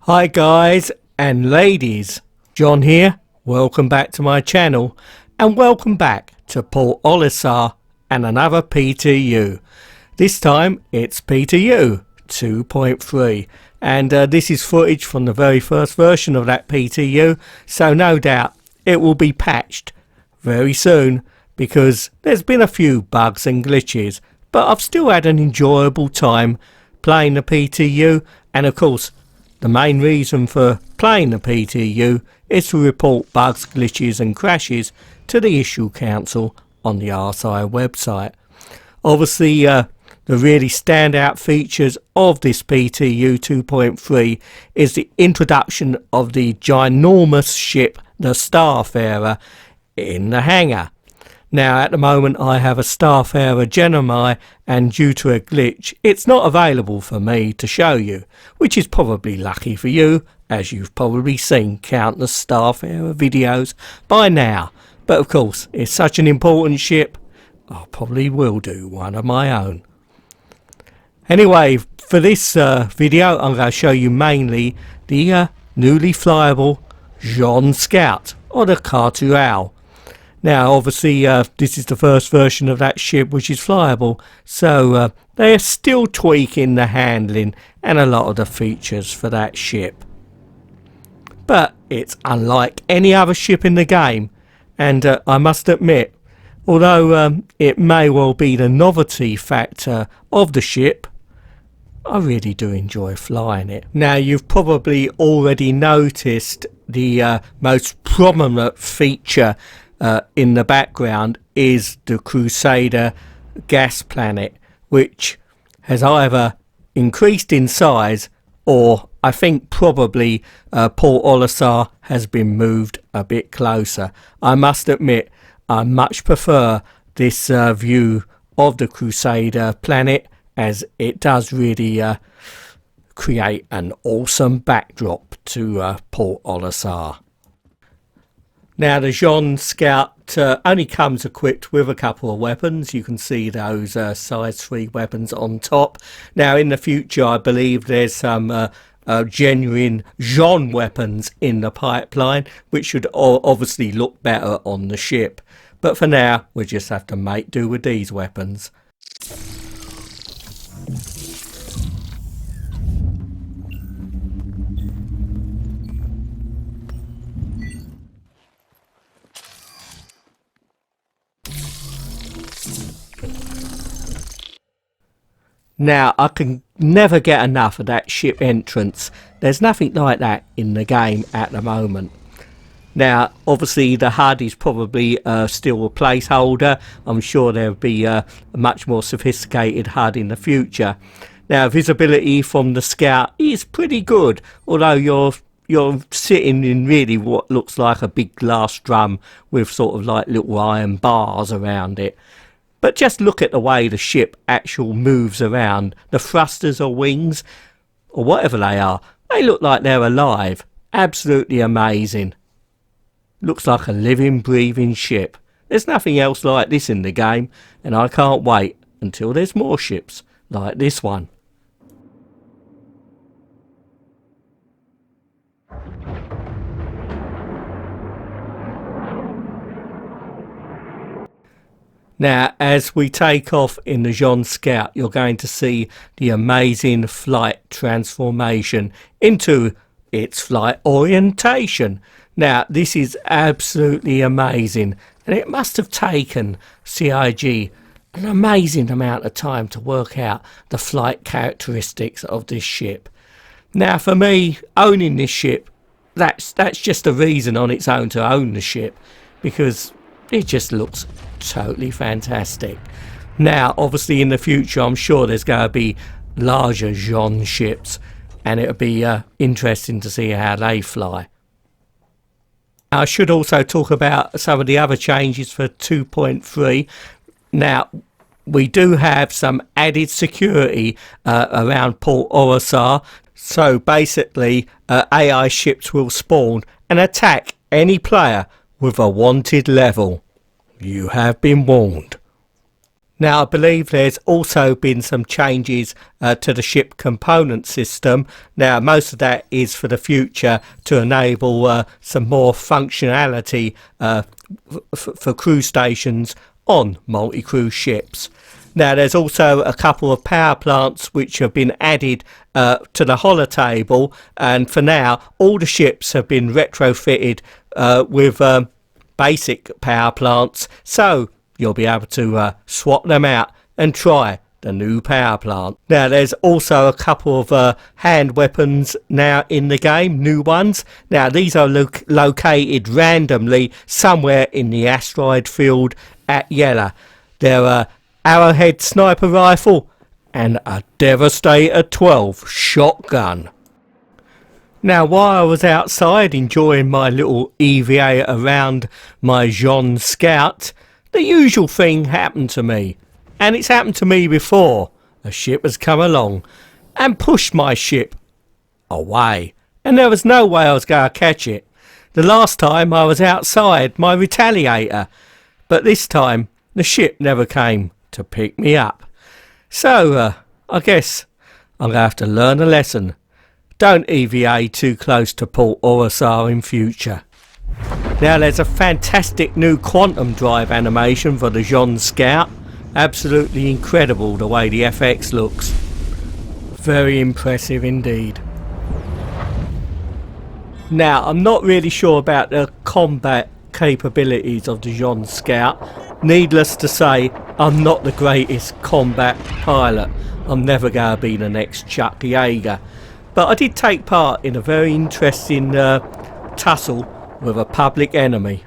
Hi guys and ladies, John here, welcome back to my channel and welcome back to Port Olisar and another PTU. This time it's PTU 2.3 and this is footage from the very first version of that PTU, so no doubt it will be patched very soon because there's been a few bugs and glitches, but I've still had an enjoyable time playing the PTU, and of course the main reason for playing the PTU is to report bugs, glitches and crashes to the issue council on the RSI website. Obviously the really standout features of this PTU 2.3 is the introduction of the ginormous ship, the Starfarer, in the hangar. Now at the moment I have a Starfarer Gemini, and due to a glitch it's not available for me to show you, which is probably lucky for you, as you've probably seen countless Starfarer videos by now. But of course it's such an important ship, I probably will do one of my own. Anyway, for this video I'm going to show you mainly the newly flyable Jean Scout, or the Cartual. Now obviously this is the first version of that ship which is flyable, so they are still tweaking the handling and a lot of the features for that ship. But it's unlike any other ship in the game, and I must admit, although it may well be the novelty factor of the ship, I really do enjoy flying it. Now you've probably already noticed the most prominent feature in the background is the Crusader gas planet, which has either increased in size or I think probably Port Olisar has been moved a bit closer. I must admit I much prefer this view of the Crusader planet, as it does really create an awesome backdrop to Port Olisar. Now the Jean Scout only comes equipped with a couple of weapons. You can see those size 3 weapons on top. Now in the future I believe there's some genuine Jean weapons in the pipeline, which should obviously look better on the ship. But for now we just have to make do with these weapons. Now I can never get enough of that ship entrance. There's nothing like that in the game at the moment. Now obviously the HUD is probably still a placeholder. I'm sure there'll be a much more sophisticated HUD in the future. Now visibility from the Scout is pretty good, although you're sitting in really what looks like a big glass drum with sort of like little iron bars around it. But just look at the way the ship actually moves around. The thrusters or wings, or whatever they are, they look like they're alive. Absolutely amazing. Looks like a living, breathing ship. There's nothing else like this in the game, and I can't wait until there's more ships like this one. Now as we take off in the Jean Scout, you're going to see the amazing flight transformation into its flight orientation. Now this is absolutely amazing, and it must have taken CIG an amazing amount of time to work out the flight characteristics of this ship. Now for me, owning this ship, that's just a reason on its own to own the ship, because it just looks totally fantastic. Now obviously in the future I'm sure there's going to be larger Jean ships, and it'll be interesting to see how they fly. I should also talk about some of the other changes for 2.3. Now we do have some added security around Port Olisar, so basically AI ships will spawn and attack any player with a wanted level. You have been warned. Now I believe there's also been some changes to the ship component system. Now most of that is for the future to enable some more functionality for crew stations on multi-crew ships. Now there's also a couple of power plants which have been added to the holotable, and for now all the ships have been retrofitted with basic power plants, so you'll be able to swap them out and try the new power plant. Now there's also a couple of hand weapons now in the game, new ones. Now these are located randomly somewhere in the asteroid field at Yela. They're a arrowhead sniper rifle and a Devastator 12 shotgun. Now while I was outside enjoying my little EVA around my Jean Scout, the usual thing happened to me, and it's happened to me before. A ship has come along and pushed my ship away, and there was no way I was going to catch it. The last time I was outside my Retaliator, but this time the ship never came to pick me up. So I guess I'm going to have to learn a lesson. Don't EVA too close to Port Olisar in future. Now there's a fantastic new quantum drive animation for the Jean Scout. Absolutely incredible the way the FX looks. Very impressive indeed. Now I'm not really sure about the combat capabilities of the Jean Scout. Needless to say, I'm not the greatest combat pilot. I'm never going to be the next Chuck Yeager. But I did take part in a very interesting tussle with a public enemy.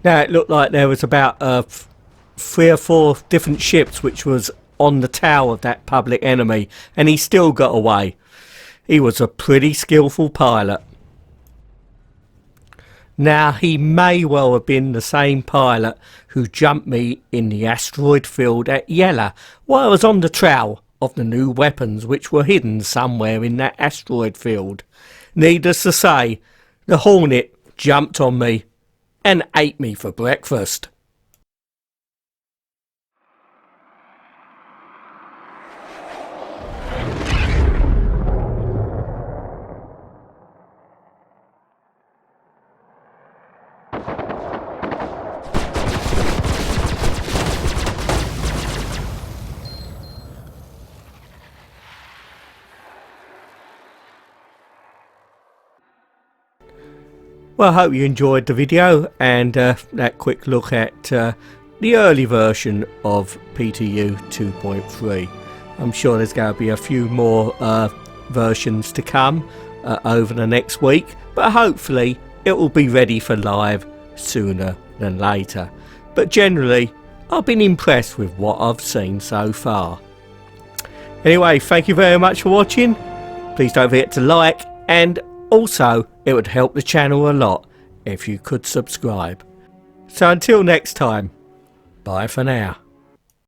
Now it looked like there was about 3 or 4 different ships which was on the tail of that public enemy, and he still got away. He was a pretty skillful pilot. Now he may well have been the same pilot who jumped me in the asteroid field at Yela while I was on the trail of the new weapons which were hidden somewhere in that asteroid field. Needless to say, the Hornet jumped on me and ate me for breakfast. Well, I hope you enjoyed the video and that quick look at the early version of PTU 2.3. I'm sure there's going to be a few more versions to come over the next week, but hopefully it will be ready for live sooner than later. But generally, I've been impressed with what I've seen so far. Anyway, thank you very much for watching. Please don't forget to like, and also it would help the channel a lot if you could subscribe. So until next time, bye for now.